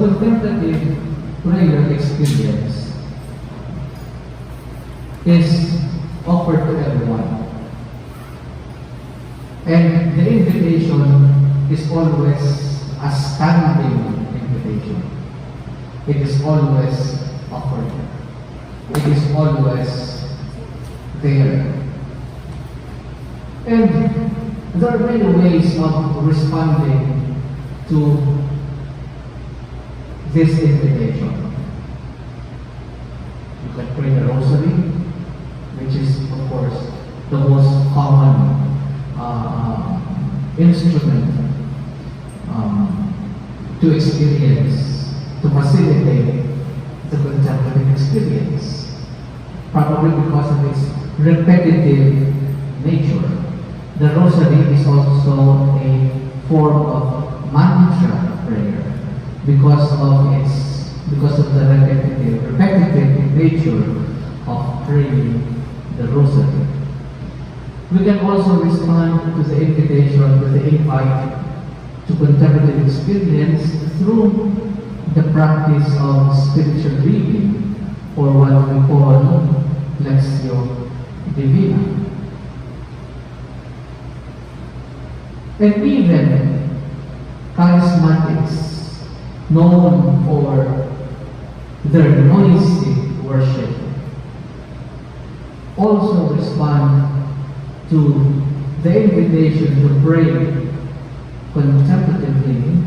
contemplative prayer experience is offered to everyone. And the invitation is always a standing invitation. It is always offered. It is always there. And there are many ways of responding to this invitation. You can pray the rosary, which is, of course, the most common instrument to experience, to facilitate the contemplative experience, probably because of its repetitive nature. The rosary is also a form of mantra prayer because of the repetitive nature of praying the rosary. We can also respond to the invitation, to the invite to contemplative experience through the practice of spiritual reading, or what we call Lectio Divina. And even charismatics, known for their noisy worship, also respond to the invitation to pray contemplatively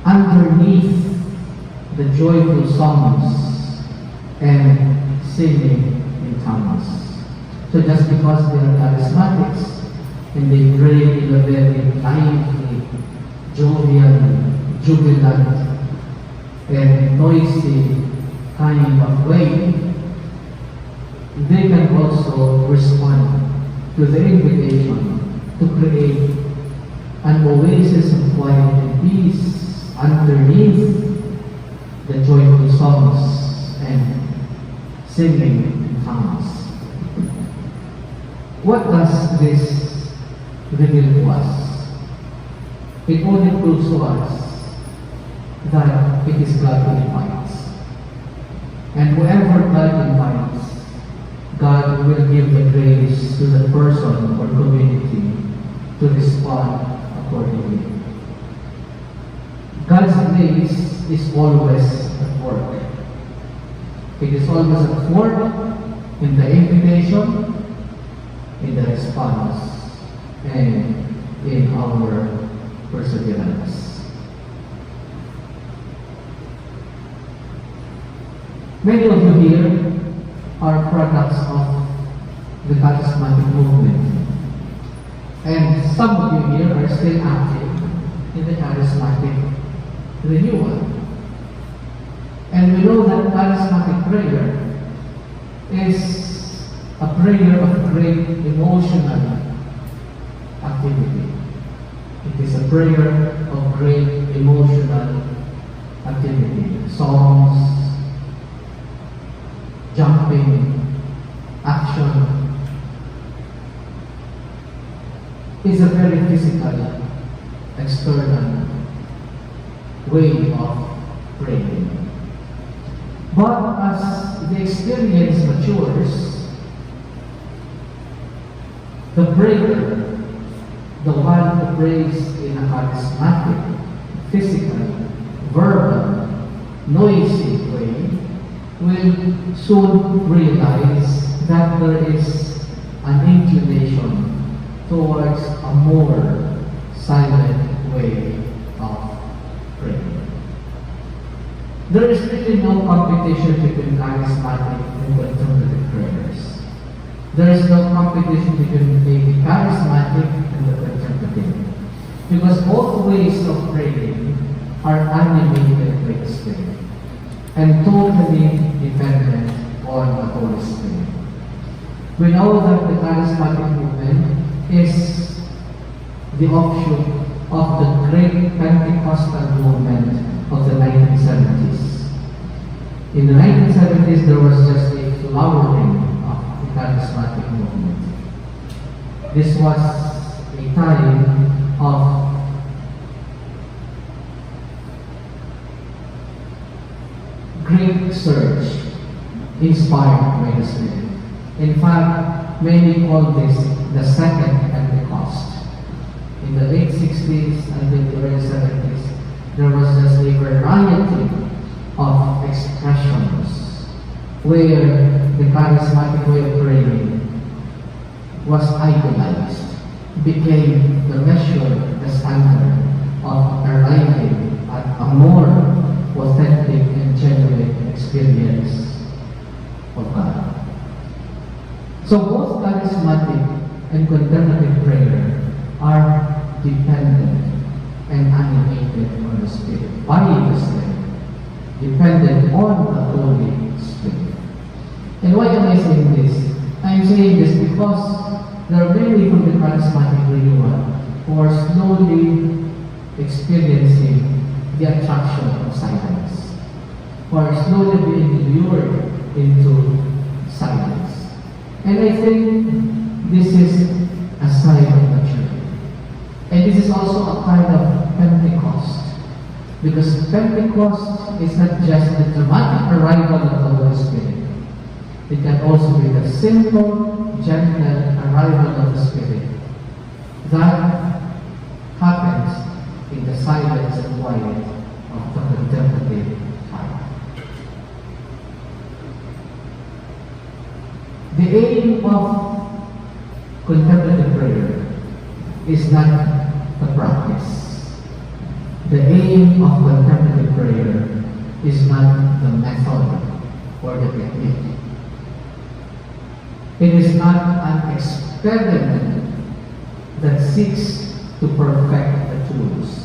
underneath the joyful songs and singing in tongues. So just because they are charismatics and they pray in a very lively, jovial, jubilant, and noisy kind of way, they can also respond to the invitation to create an oasis of quiet and peace underneath the joyful songs and singing in tongues. What does this reveal to us? It only proves to us that it is God who invites. And whoever God invites, God will give the grace to the person or community to respond accordingly. God's grace is always at work. It is always at work in the invitation, in the response, and in our perseverance. Many of you here are products of the charismatic movement. And some of you here are still active in the charismatic renewal. And we know that charismatic prayer is a prayer of great emotional activity. It is a prayer of great emotional activity. Songs, jumping, action. Is a very physical, external way of praying. But as the experience matures, the prayer, the one who prays in a charismatic, physical, verbal, noisy way, will soon realize that there is an inclination towards a more silent way of praying. There is really no competition between charismatic and contemplative prayers. There is no competition between the charismatic and the contemplative. Because both ways of praying are animated by the Spirit and totally dependent on the Holy Spirit. We know that the charismatic movement is the offshoot of the great Pentecostal movement of the 1970s. In the 1970s, there was just a flowering of the charismatic movement. This was a time of great surge inspired by the Spirit. In fact, many call this the second Pentecost. In the late 60s until the early 70s, there was just a variety of expressions where the charismatic way of praying was idolized, became the measure, the standard of arriving at a more authentic and genuine experience of God. So both charismatic and contemplative prayer are dependent and animated on the Spirit, by the Spirit, dependent on the Holy Spirit. And why am I saying this? I am saying this because there are many from the charismatic renewal who are slowly experiencing the attraction of silence, who are slowly being lured into silence. And I think this is a sign of maturity. And this is also a kind of Pentecost. Because Pentecost is not just the dramatic arrival of the Holy Spirit. It can also be the simple, gentle arrival of the Spirit that happens in the silence and quiet of the contemplative time. The aim of contemplative prayer is not the practice. The aim of contemplative prayer is not the method or the technique. It is not an experiment that seeks to perfect the tools.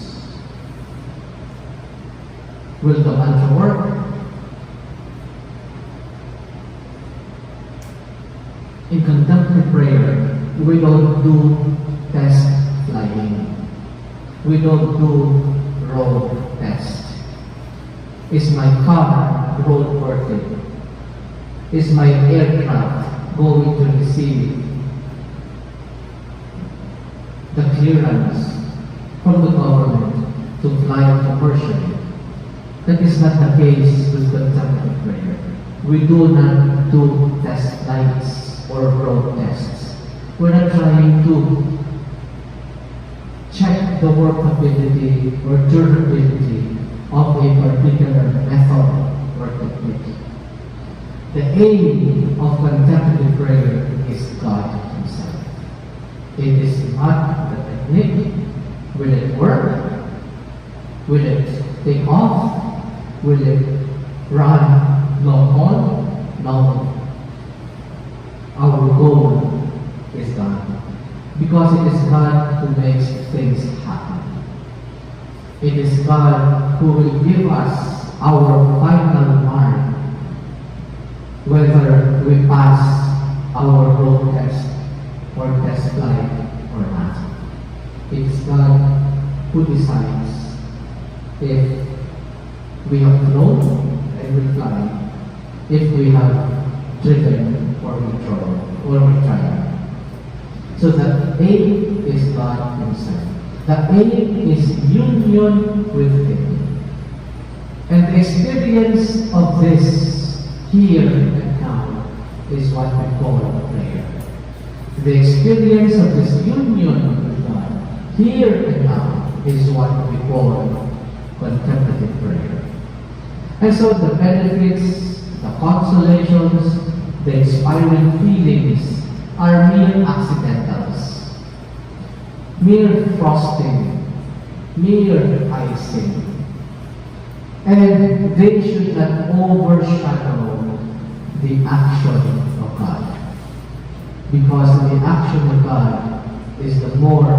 Will the mantra work? In contemplative prayer, we don't do test flying. We don't do road test. Is my car roadworthy? Is my aircraft going to receive the clearance from the government to fly commercially? That is not the case with contemplative prayer. We do not do test flights or road tests. We're not trying to check the workability or durability of a particular method or technique. The aim of contemplative prayer is God Himself. It is not the technique. Will it work? Will it take off? Will it run long haul? No. Our goal is God. Because it is God who makes things happen. It is God who will give us our final mark, whether we pass our road test or test flight or not. It is God who decides if we have flown and we fly, if we have driven or withdrawn or retired. So the aim is God Himself. The aim is union with Him. And the experience of this here and now is what we call prayer. The experience of this union with God here and now is what we call contemplative prayer. And so the benefits, the consolations, the inspiring feelings are mere accidentals, mere frosting, mere icing. And they should not overshadow the action of God. Because the action of God is the more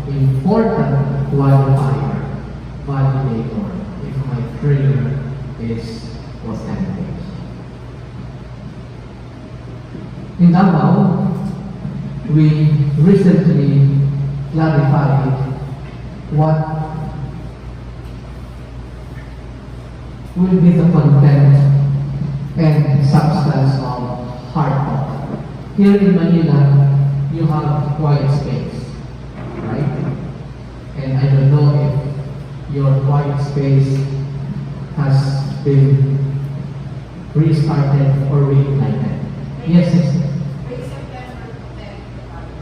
important qualifier, validator, if my prayer is authentic. In Davao, we recently clarified what will be the content and substance of Heart Talk. Here in Manila, you have quiet space, right? And I don't know if your quiet space has been restarted or reignited. Yes, yes.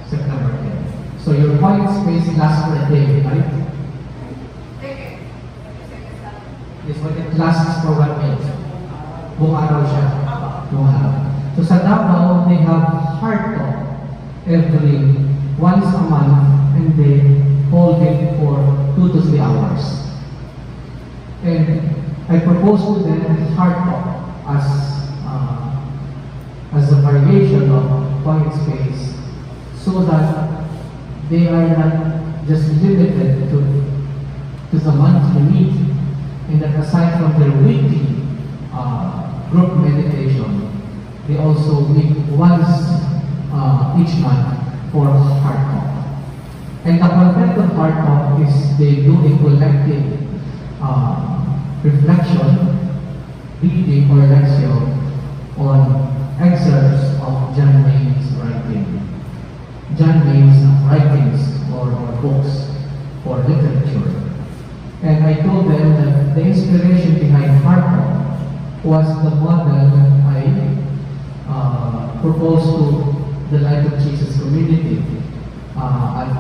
September 10. So your quiet space lasts for a day, right? Yes, but it lasts for 1 minute. Buong araw siya. Buong araw. So sa Davao, they have heart talk every once a month and they hold it for 2 to 3 hours. And I propose to them heart talk as a variation of quiet space so that they are not just limited to the monthly meet, and that aside from their weekly group meditation, they also meet once each month for heart talk. And the content of heart talk is they do a collective reflection, reading or lecture on excerpts of John Mayne's writing. John Mayne's writings or books or literature. And I told them that the inspiration behind Heart Talk was the model I proposed to the Light of Jesus community at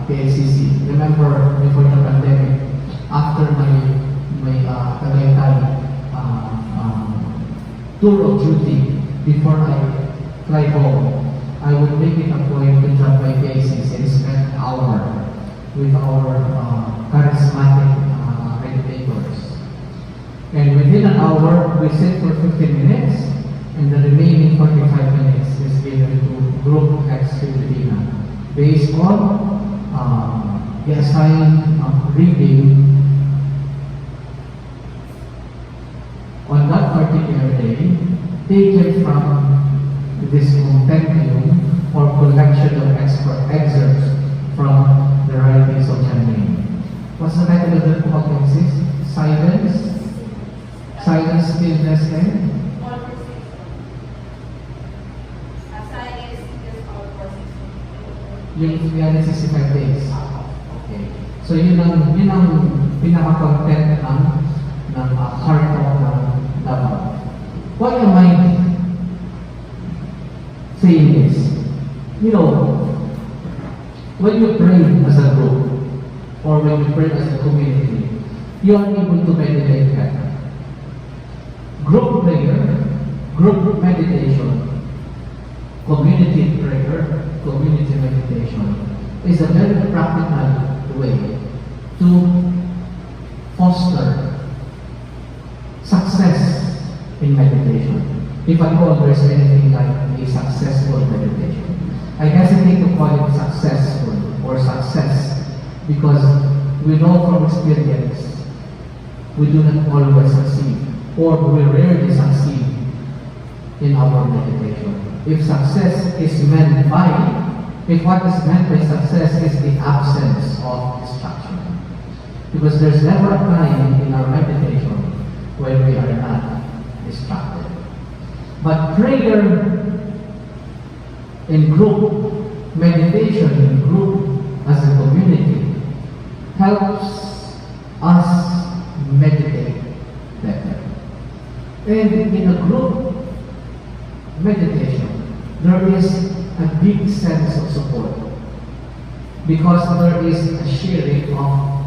PACC. Remember, before the pandemic, after my Tagaytay tour of duty, before I fly home, I would make it a point to drop by PACC and spend an hour with our charismatic meditators. And within an hour, we sit for 15 minutes, and the remaining 45 minutes is given to group ex-Filipina based on the assigned reading on that particular day, taken from this compendium or collection of excerpts from the writings of John Mayne. What's the title of the book, Alexis? Silence, Stillness, and yung 365 days. Okay. So yun ang pinaka-content ng heart talk ng Davao. Why am I saying this? You know, when you pray as a group or when you pray as a community, you are able to meditate better. Group prayer, group meditation, community prayer, community meditation is a very practical way to foster success in meditation. If at all there's anything like a successful meditation. I hesitate to call it successful or success because we know from experience we do not always succeed or we rarely succeed in our meditation. If success is meant by, if what is meant by success is the absence of distraction. Because there's never a time in our meditation where we are not distracted. But prayer in group, meditation in group as a community helps us meditate better. And in a group meditation, there is a big sense of support because there is a sharing of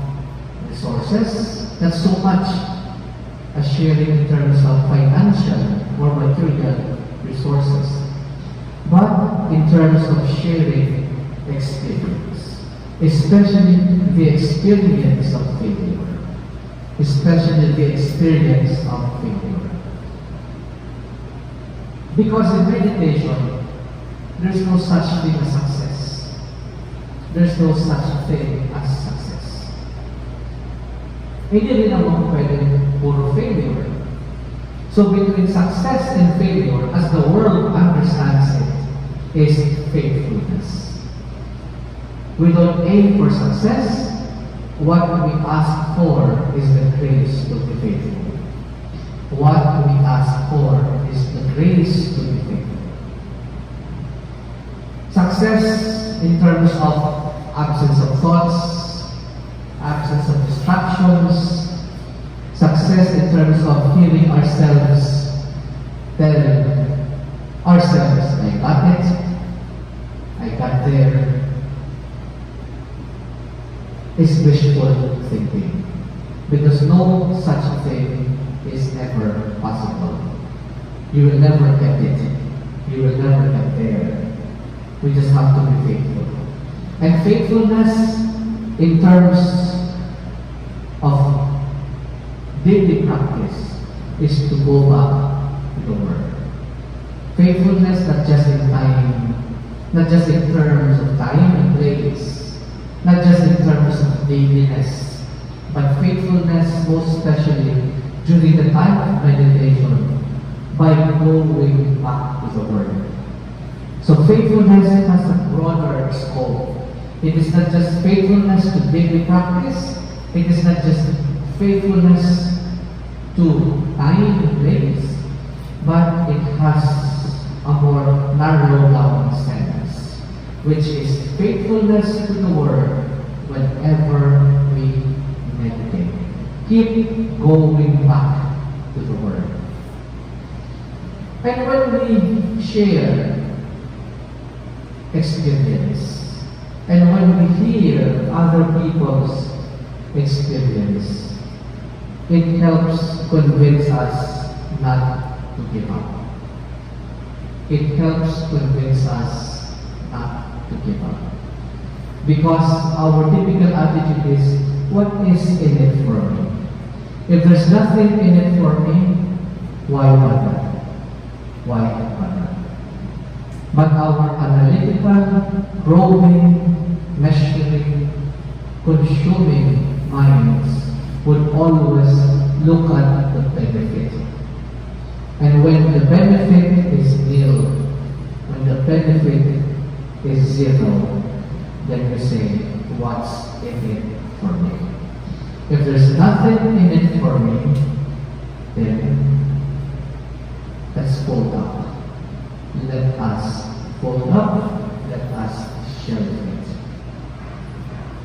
resources, not so much a sharing in terms of financial or material resources, but in terms of sharing experience, especially the experience of failure, especially the experience of failure. Because in meditation, there's no such thing as success. There's no such thing as success. Hindi rin naman pwedeng puro failure. So between success and failure, as the world understands it, is faithfulness. We don't aim for success. What we ask for is the grace to be faithful. What we ask for is the grace to be faithful. Success in terms of absence of thoughts, absence of distractions, success in terms of healing ourselves tell ourselves, I got it, I got there, is wishful thinking. Because no such thing is ever possible. You will never get it. You will never get there. We just have to be faithful. And faithfulness in terms of daily practice is to go back to the Word. Faithfulness not just in time, not just in terms of time and place, not just in terms of dailiness, but faithfulness most especially during the time of meditation by going back to the Word. So faithfulness has a broader scope. It is not just faithfulness to daily practice, it is not just faithfulness to time and place, but it has a more narrow down sense, which is faithfulness to the Word whenever we meditate. Keep going back to the Word. And when we share experience, and when we hear other people's experience, it helps convince us not to give up. It helps convince us not to give up. Because our typical attitude is, what is in it for me? If there's nothing in it for me, why bother? Why bother? But our analytical, probing, measuring, consuming minds would always look at the benefit. And when the benefit is nil, when the benefit is zero, then we say, what's in it for me? If there's nothing in it for me, then let's fold up. Let us fold up, let us share it.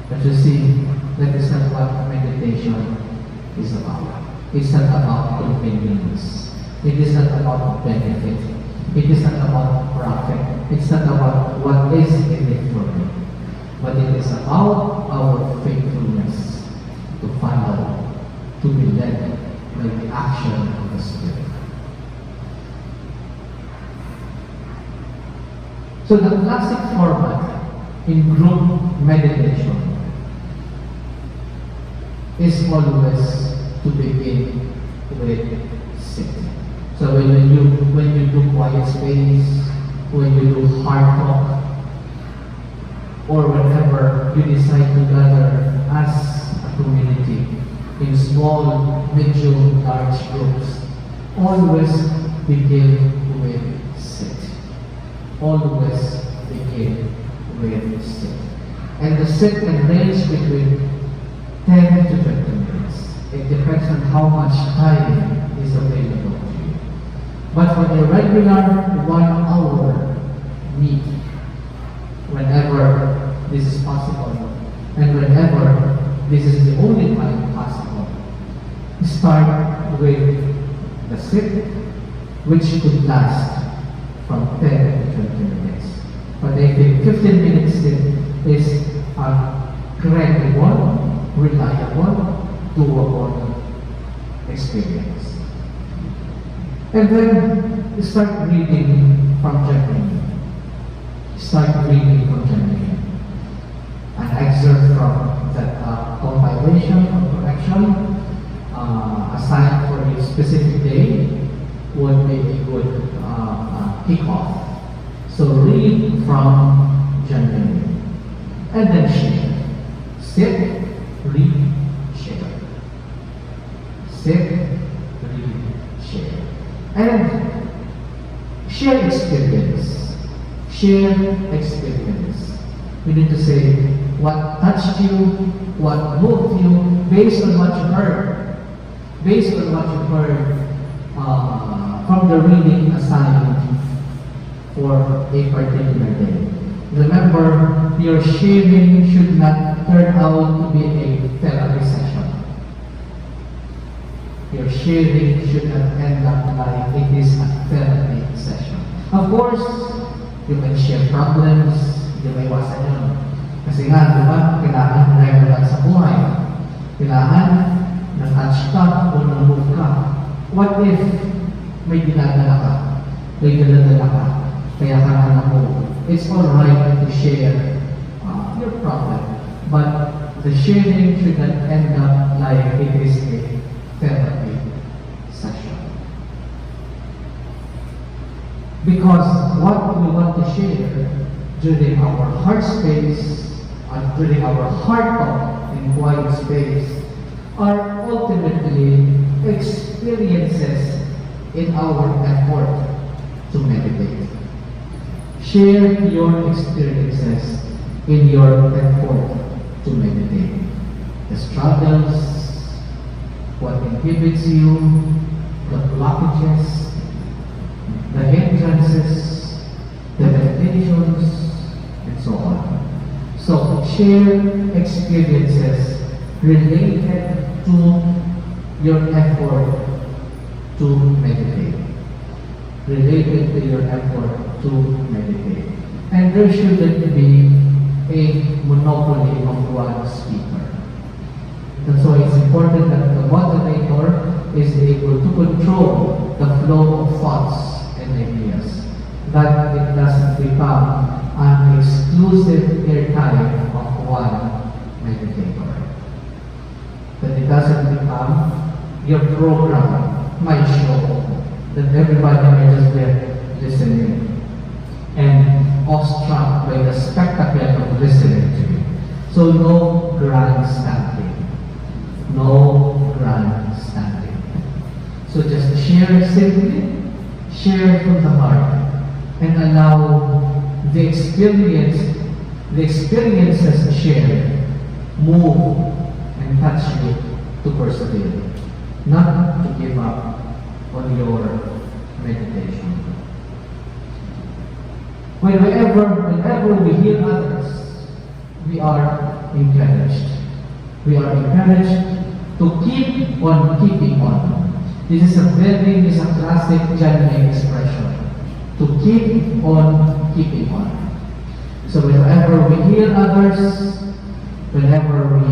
But you see, that is not what meditation is about. It's not about convenience. It is not about benefit. It is not about profit. It's not about what is in it for me. But it is about our faithfulness to follow, to be led by the action of the Spirit. So the classic format in group meditation is always to begin with sitting. So when you do quiet space, when you do heart talk, or whenever you decide to gather as a community in small, medium, large groups, always begin with sit. Always begin with sit. And the sit can range between 10 to 20 minutes. It depends on how much time is available to you. But for a regular 1 hour meeting, whenever this is possible, and whenever this is the only time possible, start with the sit, which could last from 10 to 20 minutes. But I think 15 minutes sit is a credible, reliable, doable experience. And then start reading from January. Start reading from January. An excerpt from that compilation or correction assigned for a specific day would be a good kickoff. So read from January and then share. Sit, read, share. Sit, read, share. And share experience. Share experience. We need to say what touched you, what moved you, based on what you heard. Based on what you heard from the reading assigned for a particular day. Remember, your sharing should not turn out to be a therapy session. Your your sharing should not end up like it is a therapy session. Of course, you can share problems, hindi may iwasan yun. Kasi nga, di ba, kailangan regular sa buhay. Kailangan na-touch ka o na-move ka. What if may dinadala ka? May dinadala ka. Kaya ka na na-move. It's alright to share your problem. But the sharing should not end up like it is a therapy session. Because what we want to share during our heart space, during our heart talk in quiet space, are ultimately experiences in our effort to meditate. Share your experiences in your effort to meditate. The struggles, what inhibits you, the blockages, the hindrances, the meditations, and so on. So, share experiences related to your effort to meditate. Related to your effort to meditate. And there shouldn't be a monopoly of one speaker. And so it's important that the moderator is able to control the flow of thoughts and ideas, that it doesn't become an exclusive airtime of one meditator. That it doesn't become your program, my show, that everybody may just be listening and awestruck by the spectacle of listening to you. So no grandstanding. No grandstanding. So just share simply, share from the heart, and allow the experiences shared move and touch you to persevere, not to give up on your meditation. Whenever we hear others, we are encouraged. We are encouraged to keep on keeping on. This is a classic Janmei expression. To keep on keeping on. So whenever we hear others, whenever we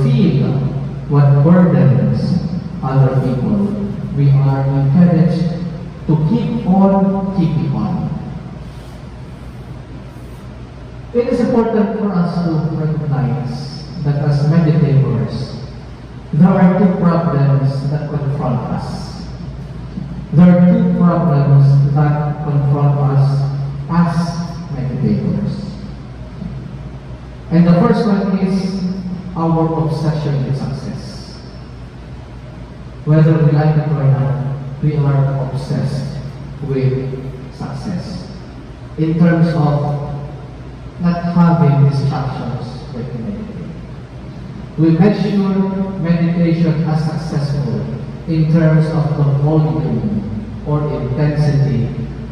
feel what burdens other people, we are encouraged to keep on keeping on. It is important for us to recognize that as meditators, there are two problems that confront us. There are two problems that confront us as meditators. And the first one is our obsession with success. Whether we like it or not, we are obsessed with success. In terms of not having distractions when we meditate. We measure meditation as successful in terms of the volume or intensity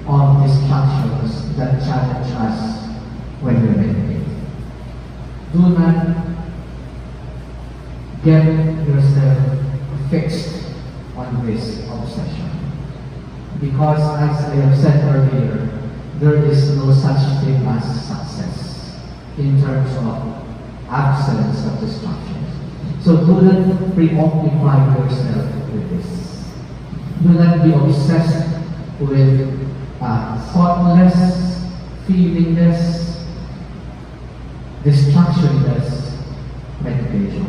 of distractions that challenge us when we meditate. Do not get yourself fixed on this obsession. Because as I have said earlier, there is no such thing as success in terms of absence of distractions. So do not preoccupy yourself with this. Do not be obsessed with thoughtless, feelingless, distractionless meditation.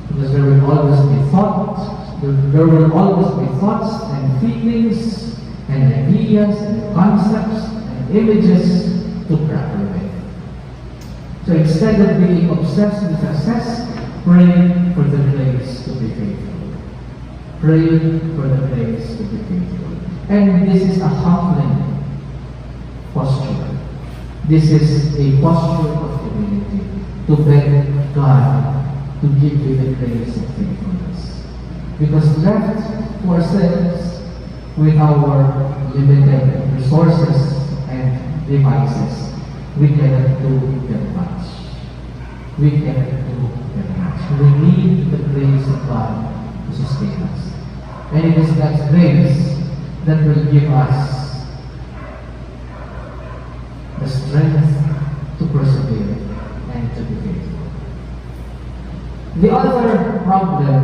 Because there will always be thoughts, there will always be thoughts and feelings and ideas and concepts and images to grapple with. So instead of being obsessed with success, pray for the grace to be faithful. Pray for the grace to be faithful. And this is a humbling posture. This is a posture of humility to beg God to give you the grace of faithfulness. Because left to ourselves with our limited resources and devices, we cannot do that much. we cannot do very much. We need the grace of God to sustain us. And it is God's grace that will give us the strength to persevere and to be faithful. The other problem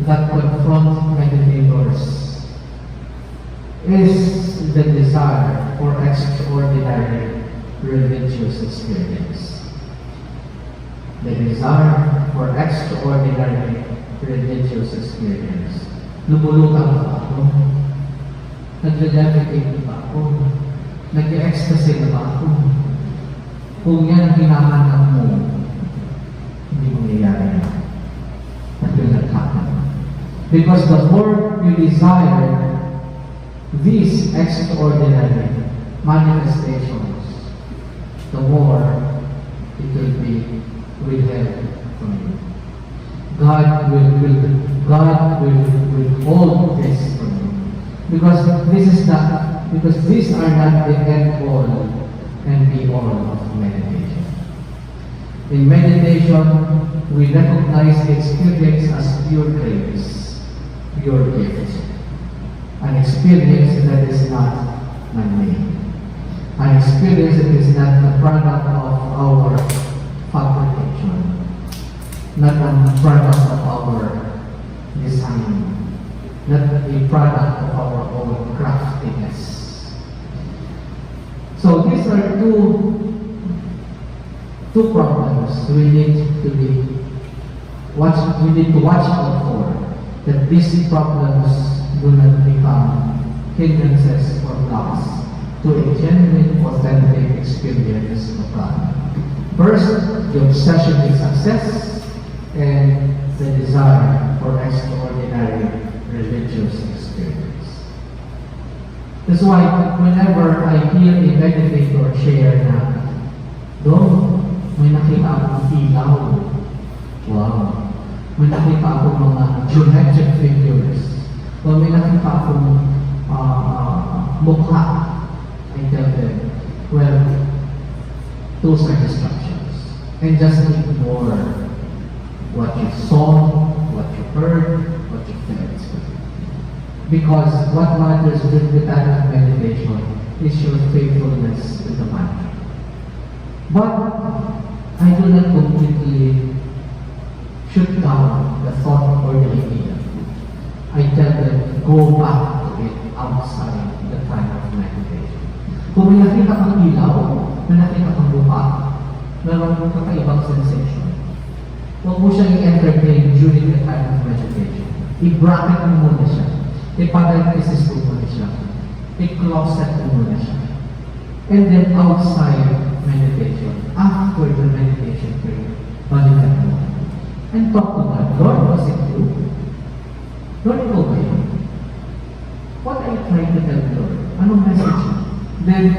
that confront meditators is the desire for extraordinary religious experience. The desire for extraordinary religious experience. Lumulutang ba ako? Nag-levitate ba ako? Nag-ecstasy na ba ako? Kung yan ang hinahanap mo, hindi mo nangyayari na. That will not happen. Because the more you desire these extraordinary manifestations, the more it will be withheld from you. God will withhold this from you. Because these are not the end all and be all of meditation. In meditation, we recognize the experience as pure grace, pure gift. An experience that is not man-made. An experience that is not the product of our fabrication, not a product of our design, not a product of our own craftiness. So these are two problems we need to watch out for, that these problems do not become hindrances or blocks to a genuine, authentic experience of God. First, the obsession with success and the desire for extraordinary religious experience. That's why whenever I hear a meditator share na, "Dong, may nakita akong ilaw. Wow. May nakita akong mga geometric figures. O may nakita akong mukha." I tell them, well, those are distractions. And just ignore what you saw, what you heard, what you felt. Because what matters during the time of meditation is your faithfulness to the mantra. But I do not completely shoot down the thought or the idea. I tell them, go back to it outside the time of meditation. Kung may nakita kang ilaw, may nakita kang mukha, meron kang kakaibang sensation, huwag mo siyang i-entertain during the time of meditation. I-bracket mo muna siya. I-parenthesis mo muna siya. I-closet mo muna siya. And then outside meditation, after the meditation period, balikan mo. And talk to God. Lord, was it you? Lord, ikaw ba yun? What are you trying to tell me, Lord? Anong message? Then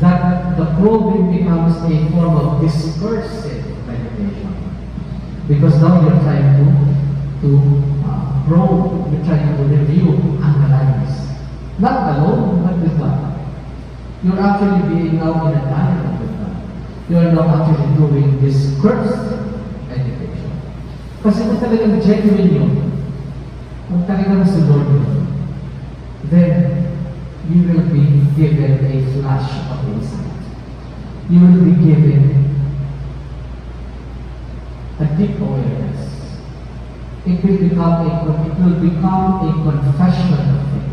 that the probing becomes a form of discursive meditation. Because now you're trying to probe, you're trying to review, analyze. Not alone, but with God. You're actually being now in a dialogue with God. You're now actually doing discursive meditation. Kasi kung talagang genuine yun, kung talagang sa Lord yun, then you will be given a flash of insight. You will be given a deep awareness. It will become a confession of faith.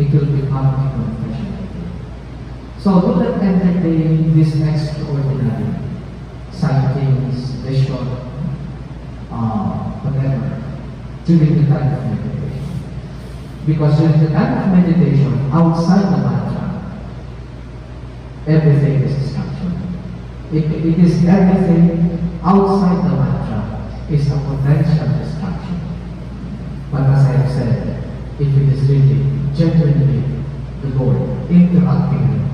It will become a confession of faith. So do not entertain this extraordinary sightings, vision, whatever, during the time of meditation. Because during the time of meditation, outside the mantra, everything is distraction. It is everything outside the mantra is a potential distraction. But as I have said, if it is really genuinely the Lord interacting with you,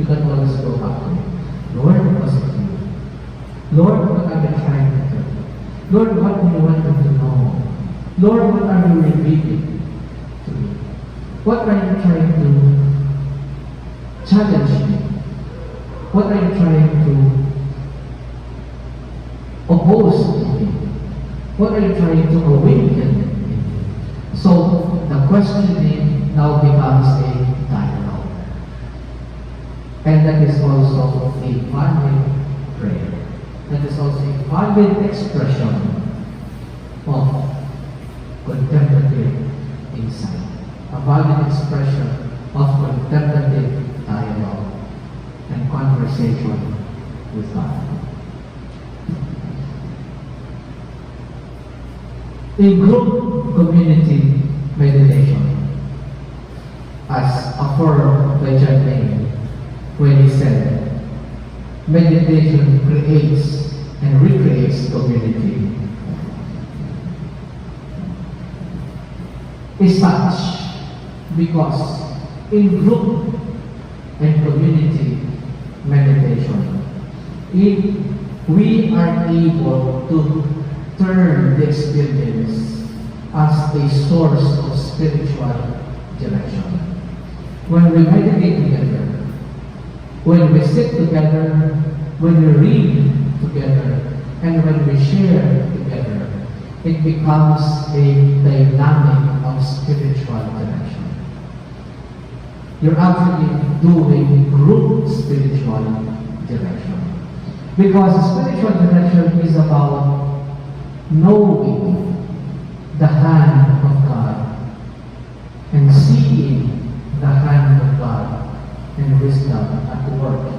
you can always go back to it. Lord, was it you? Lord, what are you trying to do? Lord, what do you want them to know? Lord, what are you revealing to me? What are you trying to challenge me? What are you trying to opposed in me? What are you trying to awaken in me? So the questioning now becomes a dialogue. And that is also a valid prayer. That is also a valid expression of contemplative insight. A valid expression of contemplative dialogue and conversation with God. In group community meditation, as affirmed by John Lane, when he said, meditation creates and recreates community, is such because in group and community meditation, we are able to turn the experience as a source of spiritual direction. When we meditate together, when we sit together, when we read together, and when we share together, it becomes a dynamic of spiritual direction. You're actually doing group spiritual direction. Because spiritual direction is about knowing the hand of God and seeing the hand of God and wisdom at work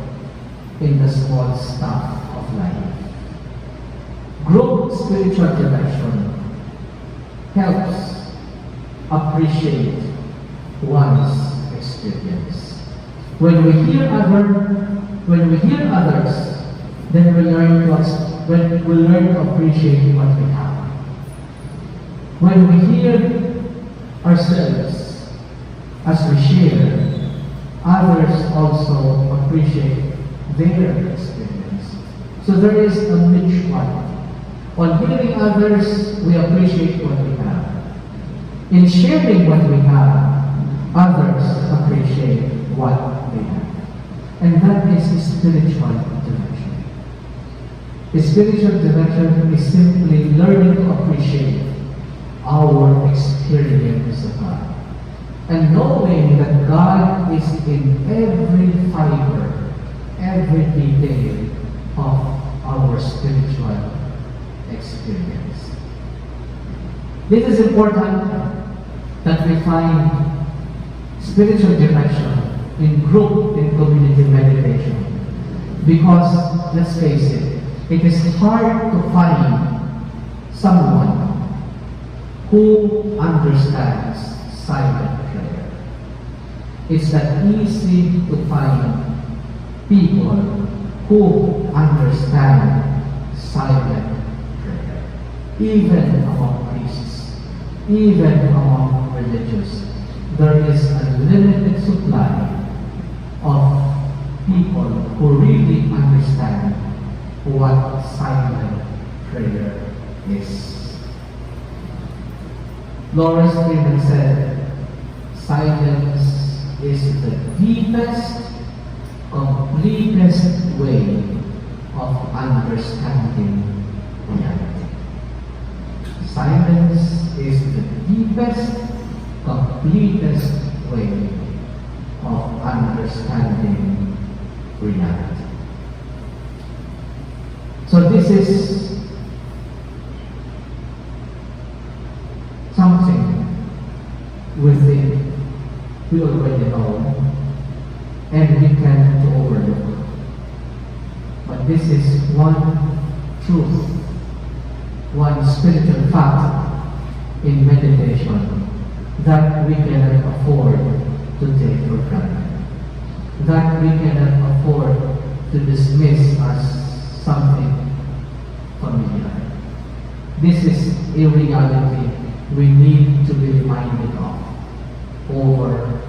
in the small stuff of life. Group spiritual direction helps appreciate one's experience. When we hear others, then we learn to appreciate what we have. When we hear ourselves as we share, others also appreciate their experience. So there is a mutual. On hearing others, we appreciate what we have. In sharing what we have, others appreciate what we have. And that is spiritual direction. Spiritual direction is simply learning to appreciate our experience of God. And knowing that God is in every fiber, every detail of our spiritual experience. This is important that we find spiritual direction in group and community meditation. Because, let's face it is hard to find someone who understands silent prayer. It's not easy to find people who understand silent prayer. Even among priests, even among religious, there is a limited supply of people who really understand what silent prayer is. Lawrence Freeman said, silence is the deepest, completest way of understanding reality. Silence is the deepest, completest way of understanding reality. So this is something within we already know and we can't overlook. But this is one truth, one spiritual fact in meditation that we cannot afford to take for granted, that we cannot afford to dismiss as something familiar. This is a reality we need to be reminded of over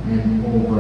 and over